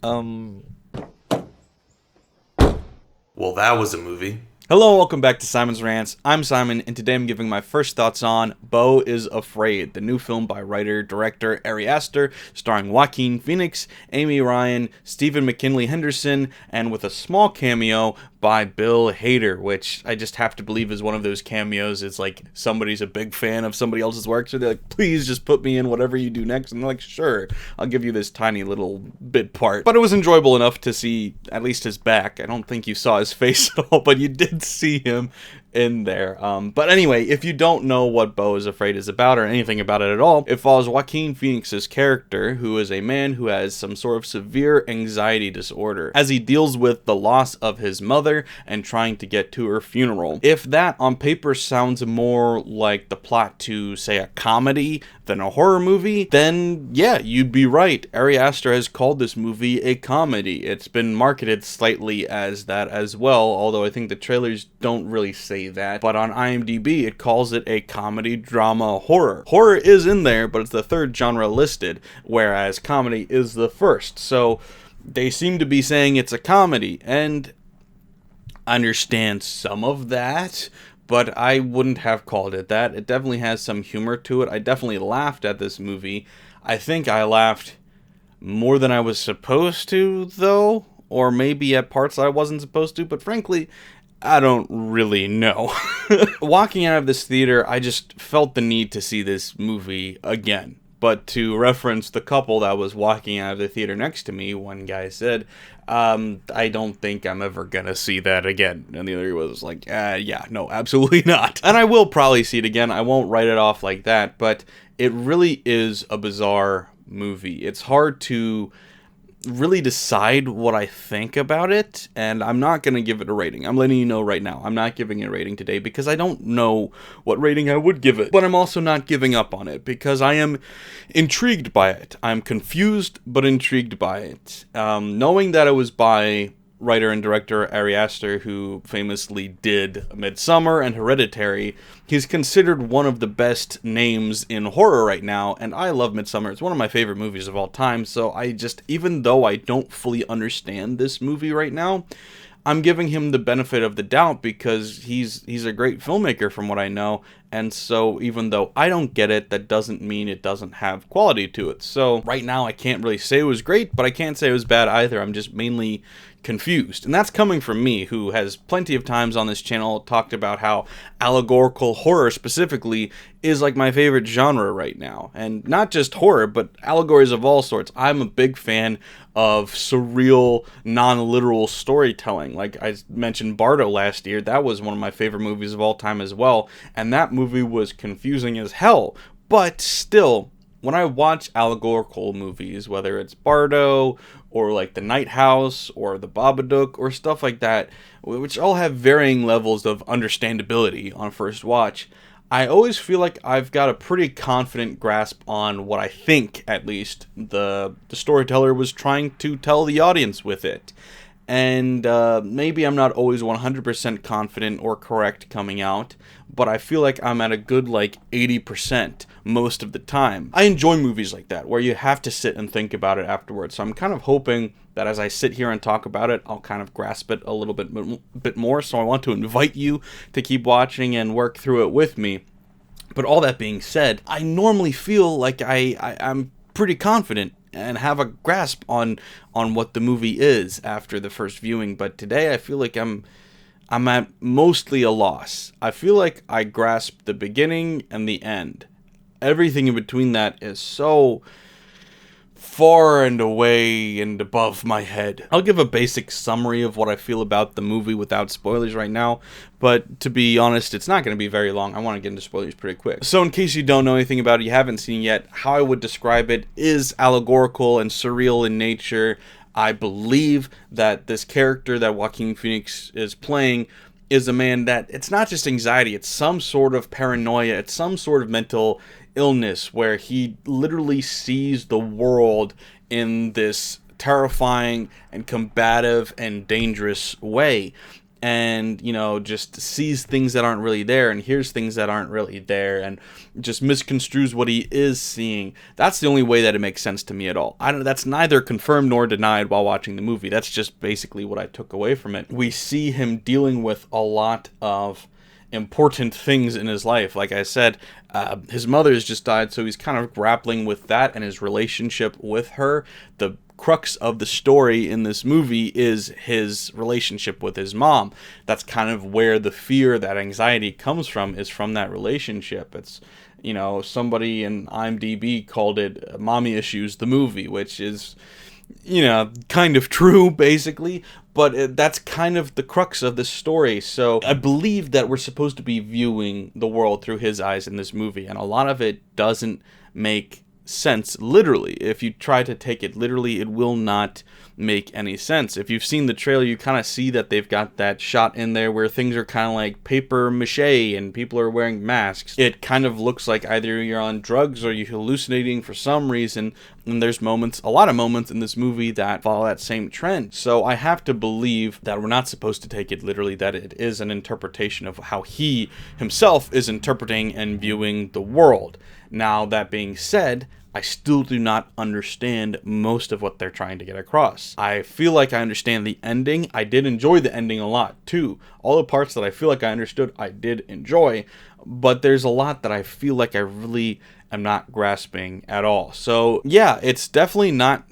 Um, Well, that was a movie. Hello and welcome back to Simon's Rants. I'm Simon, and today I'm giving my first thoughts on Beau is Afraid, the new film by writer-director Ari Aster, starring Joaquin Phoenix, Amy Ryan, Stephen McKinley Henderson, and with a small cameo by Bill Hader, which I just have to believe is one of those cameos. It's like somebody's a big fan of somebody else's work, so they're like, please just put me in whatever you do next. And they're like, sure, I'll give you this tiny little bit part. But it was enjoyable enough to see at least his back. I don't think you saw his face at all, but you did see him in there. But anyway, if you don't know what Beau is Afraid is about or anything about it at all, it follows Joaquin Phoenix's character, who is a man who has some sort of severe anxiety disorder, as he deals with the loss of his mother and trying to get to her funeral. If that on paper sounds more like the plot to, say, a comedy than a horror movie, then yeah, you'd be right. Ari Aster has called this movie a comedy. It's been marketed slightly as that as well, although I think the trailers don't really say that. But on IMDb, it calls it a comedy, drama, horror. Horror is in there, but it's the third genre listed, whereas comedy is the first. So they seem to be saying it's a comedy, and I understand some of that, but I wouldn't have called it that. It definitely has some humor to it. I definitely laughed at this movie. I think I laughed more than I was supposed to, though, or maybe at parts I wasn't supposed to, but frankly, I don't really know. Walking out of this theater, I just felt the need to see this movie again. But to reference the couple that was walking out of the theater next to me, one guy said, I don't think I'm ever gonna see that again. And the other was like, yeah, no, absolutely not. And I will probably see it again. I won't write it off like that, but it really is a bizarre movie. It's hard to really decide what I think about it, and I'm not going to give it a rating. I'm letting you know right now. I'm not giving it a rating today because I don't know what rating I would give it. But I'm also not giving up on it because I am intrigued by it. I'm confused but intrigued by it. Knowing that it was by writer and director Ari Aster, who famously did Midsummer and Hereditary, he's considered one of the best names in horror right now, and I love Midsummer. It's one of my favorite movies of all time, so I just, even though I don't fully understand this movie right now, I'm giving him the benefit of the doubt because he's a great filmmaker from what I know, and so even though I don't get it, that doesn't mean it doesn't have quality to it. So right now I can't really say it was great, but I can't say it was bad either. I'm just mainly confused. And that's coming from me, who has plenty of times on this channel talked about how allegorical horror specifically is like my favorite genre right now. And not just horror, but allegories of all sorts. I'm a big fan of surreal, non-literal storytelling. Like I mentioned Bardo last year, that was one of my favorite movies of all time as well. And that movie was confusing as hell. But still, when I watch allegorical movies, whether it's Bardo or like The Night House or The Babadook or stuff like that, which all have varying levels of understandability on first watch, I always feel like I've got a pretty confident grasp on what I think, at least, the storyteller was trying to tell the audience with it. And maybe I'm not always 100% confident or correct coming out, but I feel like I'm at a good, 80% most of the time. I enjoy movies like that, where you have to sit and think about it afterwards, so I'm kind of hoping that as I sit here and talk about it, I'll kind of grasp it a little bit more, so I want to invite you to keep watching and work through it with me. But all that being said, I normally feel like I'm pretty confident and have a grasp on what the movie is after the first viewing, but today I feel like I'm at mostly a loss. I feel like I grasp the beginning and the end. Everything in between that is so far and away and above my head. I'll give a basic summary of what I feel about the movie without spoilers right now, but to be honest, it's not going to be very long. I want to get into spoilers pretty quick. So in case you don't know anything about it, you haven't seen yet, how I would describe it is allegorical and surreal in nature. I believe that this character that Joaquin Phoenix is playing is a man that, it's not just anxiety, it's some sort of paranoia, it's some sort of mental illness where he literally sees the world in this terrifying and combative and dangerous way. and, just sees things that aren't really there and hears things that aren't really there and just misconstrues what he is seeing. That's the only way that it makes sense to me at all. That's neither confirmed nor denied while watching the movie. That's just basically what I took away from it. We see him dealing with a lot of important things in his life. Like I said, his mother has just died, so he's kind of grappling with that and his relationship with her. The crux of the story in this movie is his relationship with his mom. That's kind of where the fear, that anxiety comes from, is from that relationship. It's, somebody in IMDb called it Mommy Issues, the movie, which is, kind of true, basically, but that's kind of the crux of this story. So I believe that we're supposed to be viewing the world through his eyes in this movie, and a lot of it doesn't make sense literally. If you try to take it literally, it will not make any sense. If you've seen the trailer, you kind of see that they've got that shot in there where things are kind of like paper mache and people are wearing masks. It kind of looks like either you're on drugs or you're hallucinating for some reason, and there's a lot of moments in this movie that follow that same trend. So I have to believe that we're not supposed to take it literally, that it is an interpretation of how he himself is interpreting and viewing the world. Now, that being said, I still do not understand most of what they're trying to get across. I feel like I understand the ending. I did enjoy the ending a lot, too. All the parts that I feel like I understood, I did enjoy. But there's a lot that I feel like I really am not grasping at all. So, yeah, it's definitely not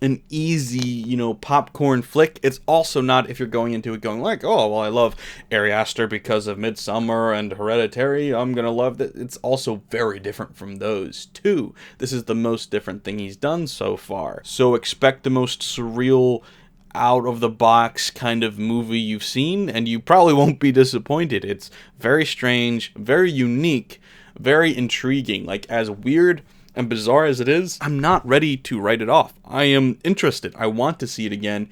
an easy, popcorn flick. It's also not, if you're going into it going like, oh, well, I love Ari Aster because of Midsommar and Hereditary, I'm gonna love that. It's also very different from those too. This is the most different thing he's done so far. So expect the most surreal, out of the box kind of movie you've seen, and you probably won't be disappointed. It's very strange, very unique, very intriguing. Like, as weird and bizarre as it is, I'm not ready to write it off. I am interested. I want to see it again.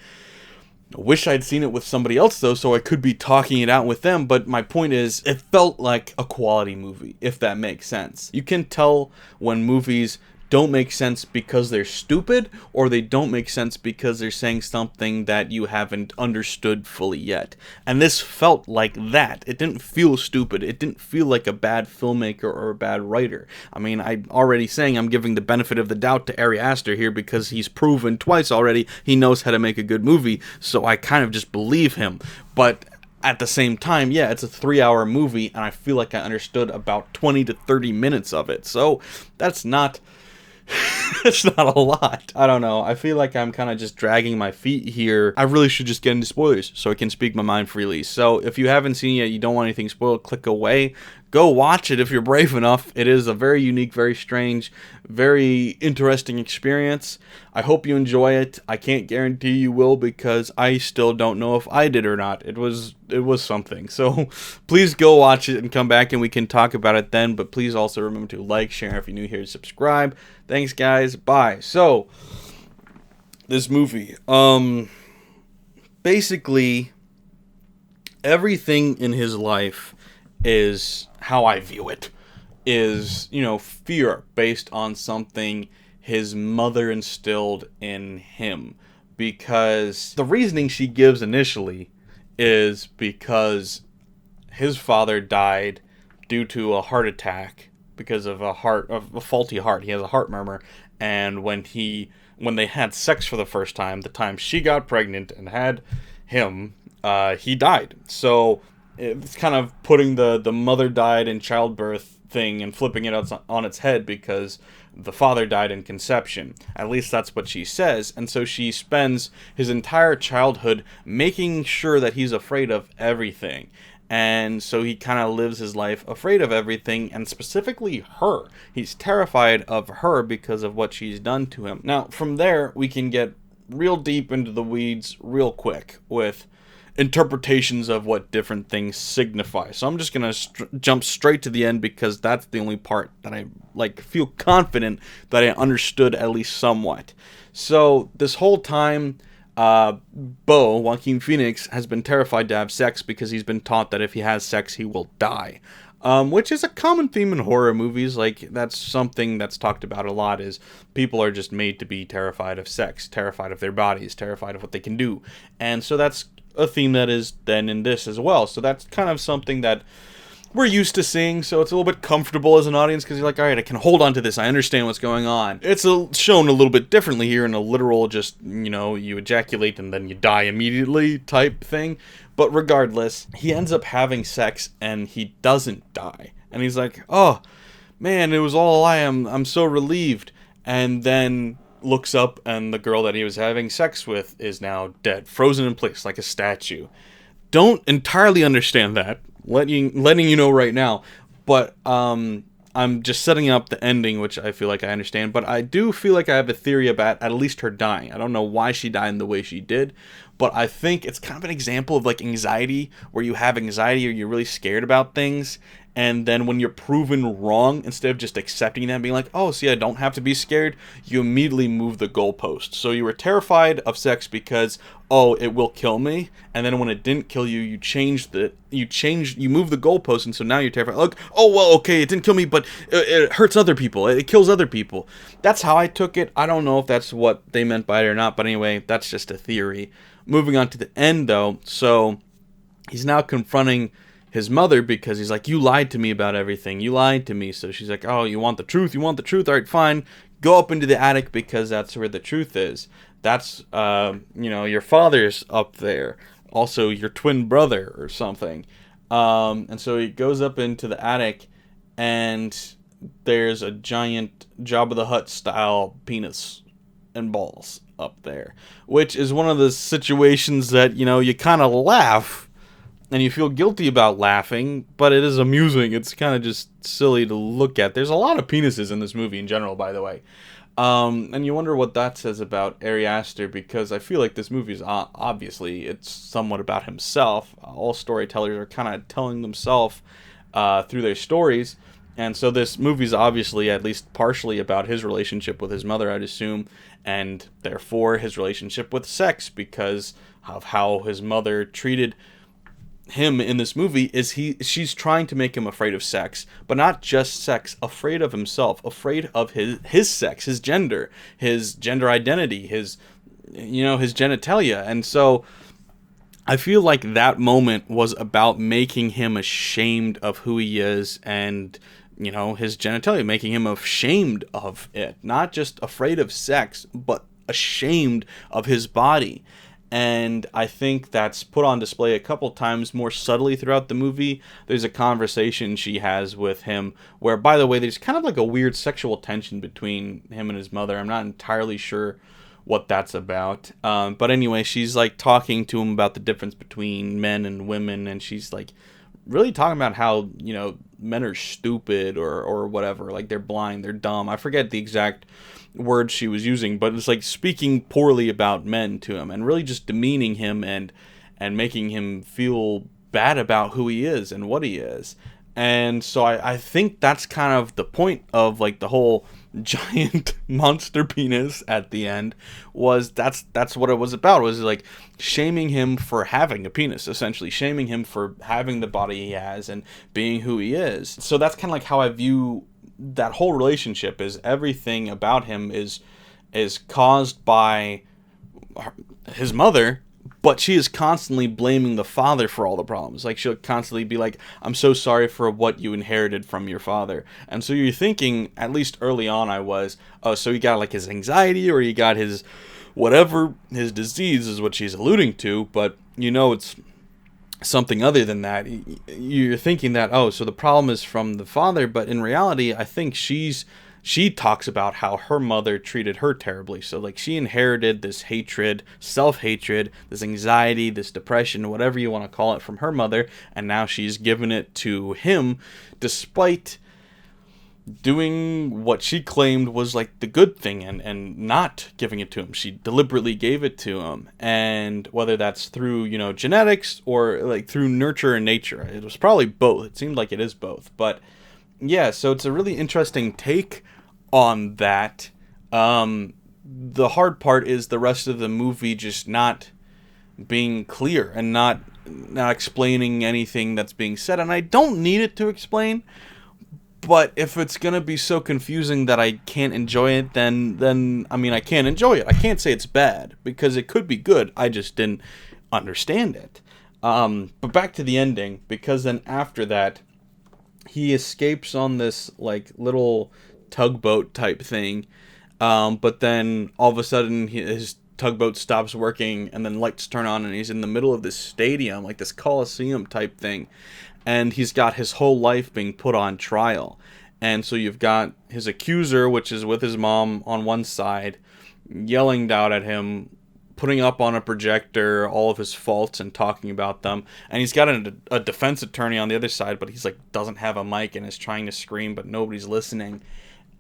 I wish I'd seen it with somebody else, though, so I could be talking it out with them, but my point is, it felt like a quality movie, if that makes sense. You can tell when movies don't make sense because they're stupid, or they don't make sense because they're saying something that you haven't understood fully yet. And this felt like that. It didn't feel stupid. It didn't feel like a bad filmmaker or a bad writer. I mean, I'm already saying I'm giving the benefit of the doubt to Ari Aster here because he's proven twice already he knows how to make a good movie, so I kind of just believe him. But at the same time, yeah, it's a 3-hour movie, and I feel like I understood about 20 to 30 minutes of it. So that's not it's not a lot. I don't know. I feel like I'm kind of just dragging my feet here. I really should just get into spoilers so I can speak my mind freely. So if you haven't seen it yet, you don't want anything spoiled, click away. Go watch it if you're brave enough. It is a very unique, very strange, very interesting experience. I hope you enjoy it. I can't guarantee you will because I still don't know if I did or not. It was something. So please go watch it and come back and we can talk about it then. But please also remember to like, share, if you're new here, subscribe. Thanks, guys. Bye. So this movie, basically everything in his life is how I view it, is, fear based on something his mother instilled in him. Because the reasoning she gives initially is because his father died due to a heart attack because of a faulty heart. He has a heart murmur, and when they had sex for the first time, the time she got pregnant and had him, he died. So it's kind of putting the mother died in childbirth thing and flipping it on its head because the father died in conception. At least that's what she says. And so she spends his entire childhood making sure that he's afraid of everything. And so he kind of lives his life afraid of everything, and specifically her. He's terrified of her because of what she's done to him. Now, from there, we can get real deep into the weeds real quick with interpretations of what different things signify. So I'm just gonna jump straight to the end because that's the only part that I feel confident that I understood at least somewhat. So this whole time, Beau, Joaquin Phoenix, has been terrified to have sex because he's been taught that if he has sex, he will die. Which is a common theme in horror movies. That's something that's talked about a lot, is people are just made to be terrified of sex, terrified of their bodies, terrified of what they can do. And so that's a theme that is then in this as well. So that's kind of something that we're used to seeing, so it's a little bit comfortable as an audience because you're like, all right, I can hold on to this. I understand what's going on. It's shown a little bit differently here in a literal just, you ejaculate and then you die immediately type thing. But regardless, he ends up having sex and he doesn't die. And he's like, oh, man, it was all a lie. I'm so relieved. And then looks up and the girl that he was having sex with is now dead, frozen in place like a statue. Don't entirely understand that. Letting you know right now, but I'm just setting up the ending, which I feel like I understand, but I do feel like I have a theory about at least her dying. I don't know why she died in the way she did, but I think it's kind of an example of like anxiety, where you have anxiety or you're really scared about things, and then when you're proven wrong, instead of just accepting that and being like, oh, see, I don't have to be scared, you immediately move the goalpost. So you were terrified of sex because, oh, it will kill me, and then when it didn't kill you, you move the goalpost, and so now you're terrified. Like, oh, well, okay, it didn't kill me, but it hurts other people, it kills other people. That's how I took it. I don't know if that's what they meant by it or not, but anyway, that's just a theory. Moving on to the end, though, so he's now confronting his mother because he's like, you lied to me about everything. You lied to me. So she's like, oh, you want the truth? You want the truth? All right, fine. Go up into the attic because that's where the truth is. That's, your father's up there. Also, your twin brother or something. And so he goes up into the attic and there's a giant Jabba the Hutt style penis and balls up there, which is one of the situations that, you kind of laugh and you feel guilty about laughing, but it is amusing. It's kind of just silly to look at. There's a lot of penises in this movie in general, by the way. And you wonder what that says about Ari Aster, because I feel like this movie is obviously, it's somewhat about himself. All storytellers are kind of telling themselves through their stories. And so this movie's obviously at least partially about his relationship with his mother, I'd assume, and therefore his relationship with sex, because of how his mother treated him in this movie. She's trying to make him afraid of sex, but not just sex, afraid of himself, afraid of his sex, his gender identity, his genitalia. And so I feel like that moment was about making him ashamed of who he is and his genitalia, making him ashamed of it, not just afraid of sex, but ashamed of his body. And I think that's put on display a couple times more subtly throughout the movie. There's a conversation she has with him where, by the way, there's kind of like a weird sexual tension between him and his mother. I'm not entirely sure what that's about. But anyway, she's like talking to him about the difference between men and women. And she's like really talking about how, men are stupid or whatever. Like they're blind, they're dumb. I forget the exact word she was using, but it's like speaking poorly about men to him and really just demeaning him and making him feel bad about who he is and what he is. And so I think that's kind of the point of like the whole giant monster penis at the end, was that's what it was about. It was like shaming him for having a penis, essentially shaming him for having the body he has and being who he is. So that's kind of like how I view that whole relationship. Is everything about him is caused by his mother, but she is constantly blaming the father for all the problems. Like she'll constantly be like, I'm so sorry for what you inherited from your father. And so you're thinking, at least early on I was, oh, so he got like his anxiety or he got his whatever, his disease is what she's alluding to, but it's something other than that. You're thinking that, oh, so the problem is from the father, but in reality, I think she talks about how her mother treated her terribly. So like she inherited this hatred, self-hatred, this anxiety, this depression, whatever you want to call it, from her mother, and now she's given it to him despite doing what she claimed was like the good thing and not giving it to him. She deliberately gave it to him, and whether that's through genetics or like through nurture and nature, it was probably both. It seemed like it is both, but yeah, so it's a really interesting take on that. The hard part is the rest of the movie just not being clear and not explaining anything that's being said, and I don't need it to explain. But if it's gonna be so confusing that I can't enjoy it, then I mean I can't enjoy it. I can't say it's bad because it could be good. I just didn't understand it. But back to the ending, because then after that, he escapes on this like little tugboat type thing. But then all of a sudden his tugboat stops working, and then lights turn on, and he's in the middle of this stadium, like this coliseum type thing, and he's got his whole life being put on trial. And so you've got his accuser, which is with his mom on one side, yelling out at him, putting up on a projector all of his faults and talking about them. And he's got a defense attorney on the other side, but he's like doesn't have a mic and is trying to scream, but nobody's listening.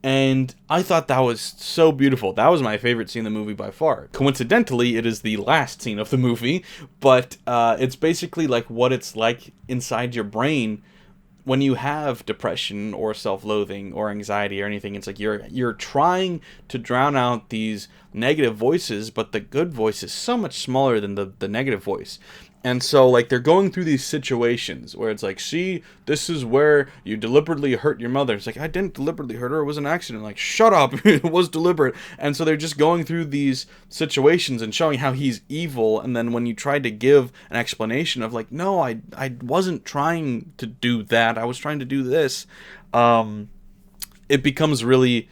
And I thought that was so beautiful. That was my favorite scene in the movie by far. Coincidentally, it is the last scene of the movie, but it's basically like what it's like inside your brain when you have depression or self-loathing or anxiety or anything. It's like you're trying to drown out these negative voices, but the good voice is so much smaller than the negative voice. And so, like, they're going through these situations where it's like, see, this is where you deliberately hurt your mother. It's like, I didn't deliberately hurt her. It was an accident. Like, shut up. It was deliberate. And so they're just going through these situations and showing how he's evil. And then when you try to give an explanation of, like, no, I wasn't trying to do that. I was trying to do this. It becomes really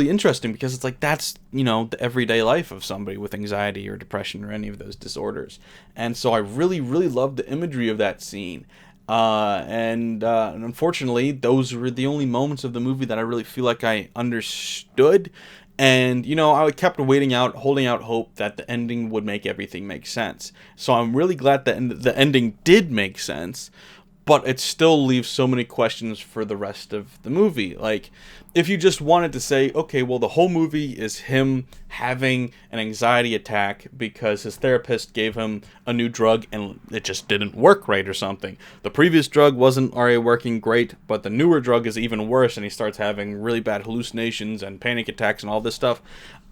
interesting, because it's like that's, the everyday life of somebody with anxiety or depression or any of those disorders. And so I really, really loved the imagery of that scene. And unfortunately, those were the only moments of the movie that I really feel like I understood. And, I kept holding out hope that the ending would make everything make sense. So I'm really glad that the ending did make sense, but it still leaves so many questions for the rest of the movie. Like, if you just wanted to say, okay, well, the whole movie is him having an anxiety attack because his therapist gave him a new drug and it just didn't work right or something. The previous drug wasn't already working great, but the newer drug is even worse, and he starts having really bad hallucinations and panic attacks and all this stuff.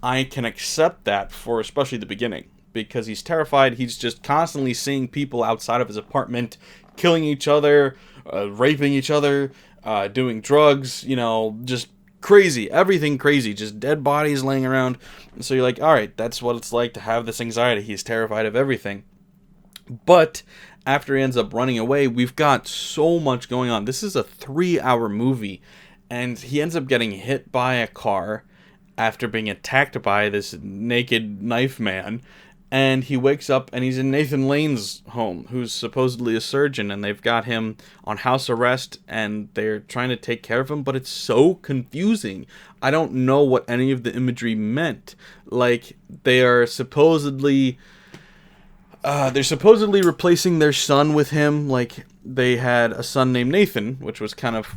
I can accept that for especially the beginning, because he's terrified. He's just constantly seeing people outside of his apartment killing each other, raping each other, doing drugs, just crazy, everything crazy, just dead bodies laying around. And so you're like, all right, that's what it's like to have this anxiety. He's terrified of everything. But after he ends up running away, we've got so much going on. This is a 3-hour movie, and he ends up getting hit by a car after being attacked by this naked knife man. And he wakes up and he's in Nathan Lane's home, who's supposedly a surgeon, and they've got him on house arrest and they're trying to take care of him, but it's so confusing. I don't know what any of the imagery meant. Like, they are supposedly replacing their son with him. Like, they had a son named Nathan, which was kind of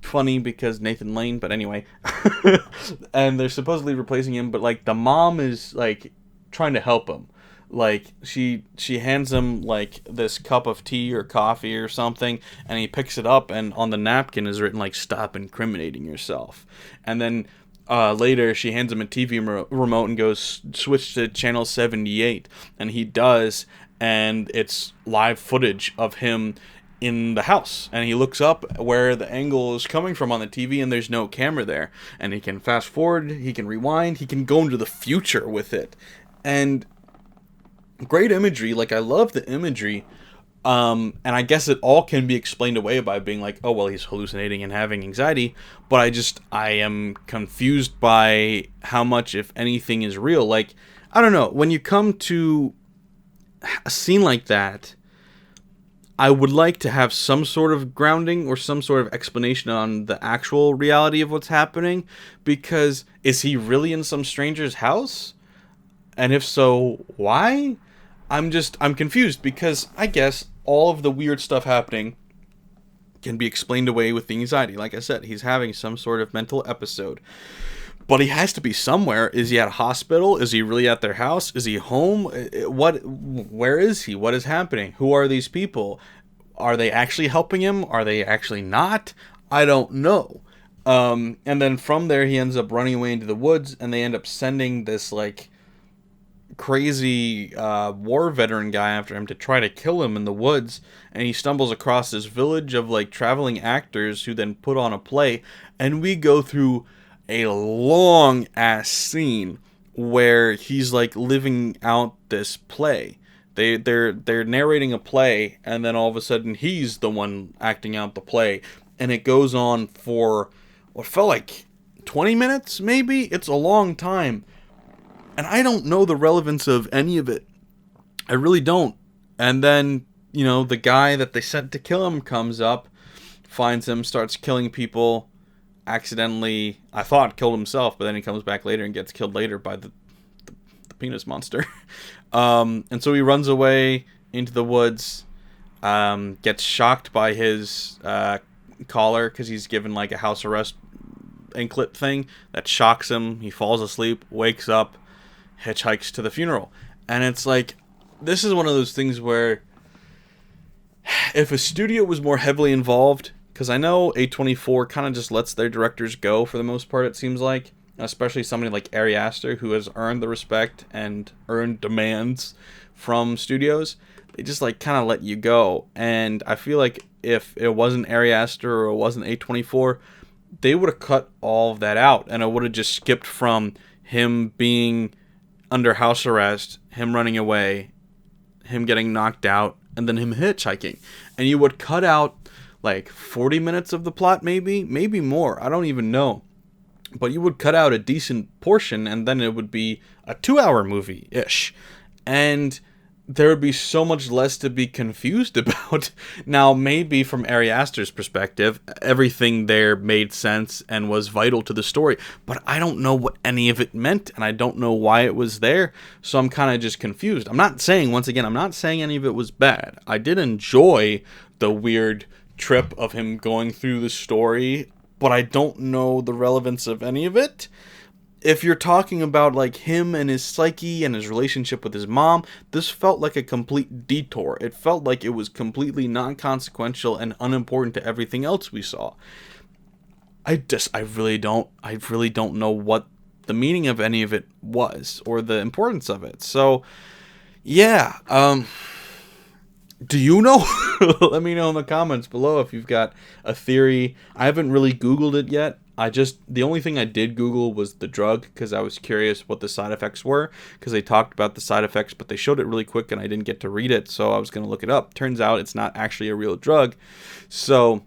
funny because Nathan Lane, but anyway. And they're supposedly replacing him, but like the mom is like trying to help him. Like, she hands him like this cup of tea or coffee or something, and he picks it up, and on the napkin is written like, stop incriminating yourself. And then later she hands him a TV remote and goes, switch to channel 78, and he does, and it's live footage of him in the house, and he looks up where the angle is coming from on the TV, and there's no camera there, and he can fast forward, he can rewind, he can go into the future with it. And great imagery. Like, I love the imagery. And I guess it all can be explained away by being like, oh, well, he's hallucinating and having anxiety. But I am confused by how much, if anything, is real. Like, I don't know. When you come to a scene like that, I would like to have some sort of grounding or some sort of explanation on the actual reality of what's happening. Because is he really in some stranger's house? And if so, why? I'm confused, because I guess all of the weird stuff happening can be explained away with the anxiety. Like I said, he's having some sort of mental episode. But he has to be somewhere. Is he at a hospital? Is he really at their house? Is he home? Where is he? What is happening? Who are these people? Are they actually helping him? Are they actually not? I don't know. And then from there, he ends up running away into the woods, and they end up sending this, like, crazy war veteran guy after him to try to kill him in the woods. And he stumbles across this village of, like, traveling actors who then put on a play, and we go through a long ass scene where he's like living out this play, They're narrating a play, and then all of a sudden he's the one acting out the play, and it goes on for what felt like 20 minutes, maybe. It's a long time, and I don't know the relevance of any of it. I really don't. And then, the guy that they sent to kill him comes up, finds him, starts killing people, accidentally, I thought, killed himself, but then he comes back later and gets killed later by the penis monster. And so he runs away into the woods, gets shocked by his collar, because he's given like a house arrest anklet thing that shocks him. He falls asleep, wakes up, hitchhikes to the funeral. And it's like, this is one of those things where if a studio was more heavily involved, because I know A24 kind of just lets their directors go for the most part, it seems like, especially somebody like Ari Aster, who has earned the respect and earned demands from studios. They just like kind of let you go. And I feel like if it wasn't Ari Aster or it wasn't A24, they would have cut all of that out, and it would have just skipped from him being under house arrest, him running away, him getting knocked out, and then him hitchhiking. And you would cut out like 40 minutes of the plot, maybe more. I don't even know. But you would cut out a decent portion, and then it would be a 2-hour movie-ish. And there would be so much less to be confused about. Now, maybe from Ari Aster's perspective, everything there made sense and was vital to the story. But I don't know what any of it meant, and I don't know why it was there. So I'm kind of just confused. I'm not saying any of it was bad. I did enjoy the weird trip of him going through the story, but I don't know the relevance of any of it. If you're talking about like him and his psyche and his relationship with his mom, this felt like a complete detour. It felt like it was completely non-consequential and unimportant to everything else we saw. I really don't know what the meaning of any of it was or the importance of it. So, yeah, do you know? Let me know in the comments below if you've got a theory. I haven't really Googled it yet. The only thing I did Google was the drug, because I was curious what the side effects were, because they talked about the side effects, but they showed it really quick and I didn't get to read it, so I was going to look it up. Turns out it's not actually a real drug. So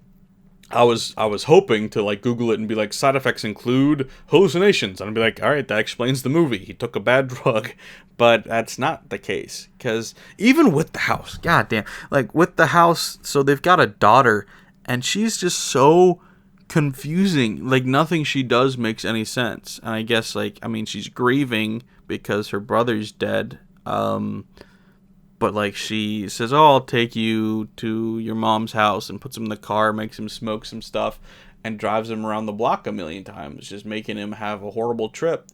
I was hoping to like Google it and be like, side effects include hallucinations, and I'd be like, all right, that explains the movie. He took a bad drug. But that's not the case, because even with the house, goddamn, like with the house, so they've got a daughter, and she's just so confusing. Like nothing she does makes any sense. And I guess she's grieving because her brother's dead. But like she says, "Oh, I'll take you to your mom's house," and puts him in the car, makes him smoke some stuff, and drives him around the block a million times, just making him have a horrible trip.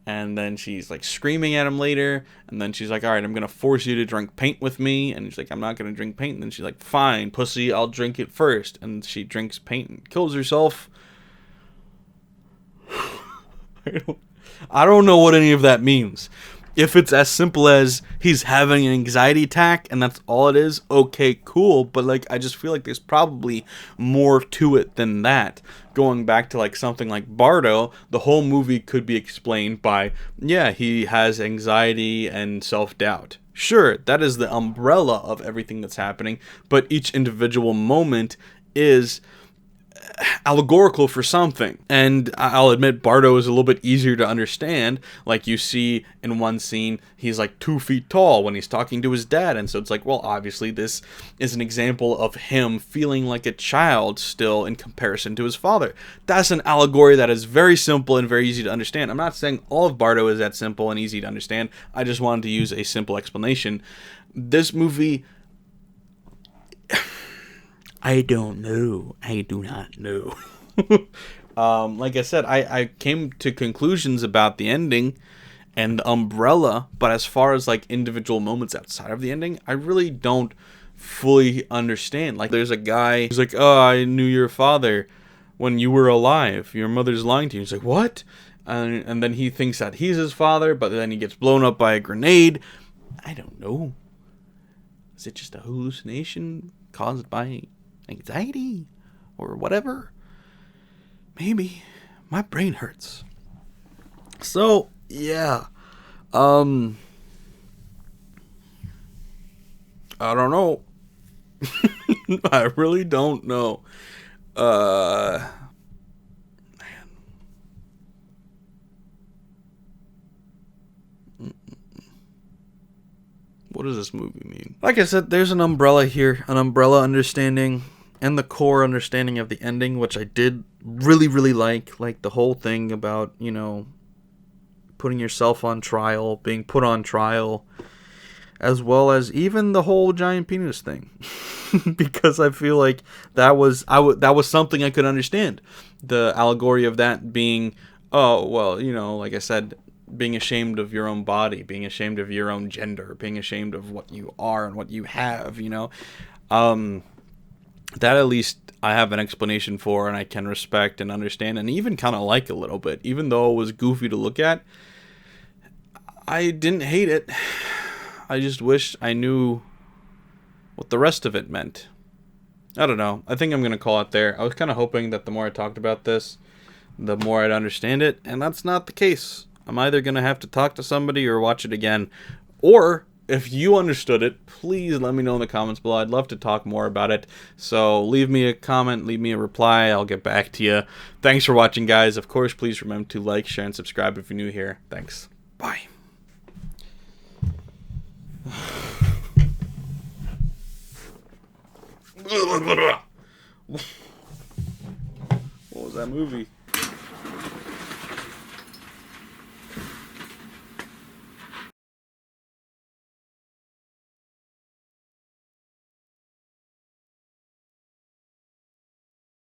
And then she's like screaming at him later, and then she's like, all right, I'm gonna force you to drink paint with me. And he's like, I'm not gonna drink paint. And then she's like, fine, pussy, I'll drink it first. And she drinks paint and kills herself. I don't know what any of that means. If it's as simple as he's having an anxiety attack and that's all it is, okay, cool. But like, I just feel like there's probably more to it than that. Going back to like something like Bardo, the whole movie could be explained by, yeah, he has anxiety and self-doubt. Sure, that is the umbrella of everything that's happening, but each individual moment is allegorical for something. And I'll admit Bardo is a little bit easier to understand. Like you see in one scene, he's like 2 feet tall when he's talking to his dad. And so it's like, well, obviously this is an example of him feeling like a child still in comparison to his father. That's an allegory that is very simple and very easy to understand. I'm not saying all of Bardo is that simple and easy to understand. I just wanted to use a simple explanation. This movie, I don't know. I do not know. Like I said, I came to conclusions about the ending and the umbrella, but as far as like individual moments outside of the ending, I really don't fully understand. Like there's a guy who's like, oh, I knew your father when you were alive. Your mother's lying to you. He's like, what? And then he thinks that he's his father, but then he gets blown up by a grenade. I don't know. Is it just a hallucination caused by anxiety or whatever? Maybe. My brain hurts. So, yeah. I don't know. I really don't know. Man. What does this movie mean? Like I said, there's an umbrella here, an umbrella understanding, and the core understanding of the ending, which I did really, really like the whole thing about, putting yourself on trial, being put on trial, as well as even the whole giant penis thing. Because I feel like that was something I could understand. The allegory of that being, oh, well, like I said, being ashamed of your own body, being ashamed of your own gender, being ashamed of what you are and what you have, that at least I have an explanation for, and I can respect and understand and even kind of like a little bit. Even though it was goofy to look at, I didn't hate it. I just wish I knew what the rest of it meant. I don't know. I think I'm going to call it there. I was kind of hoping that the more I talked about this, the more I'd understand it, and that's not the case. I'm either going to have to talk to somebody or watch it again. Or, if you understood it, please let me know in the comments below. I'd love to talk more about it. So leave me a comment, leave me a reply. I'll get back to you. Thanks for watching, guys. Of course, please remember to like, share, and subscribe if you're new here. Thanks. Bye. What was that movie?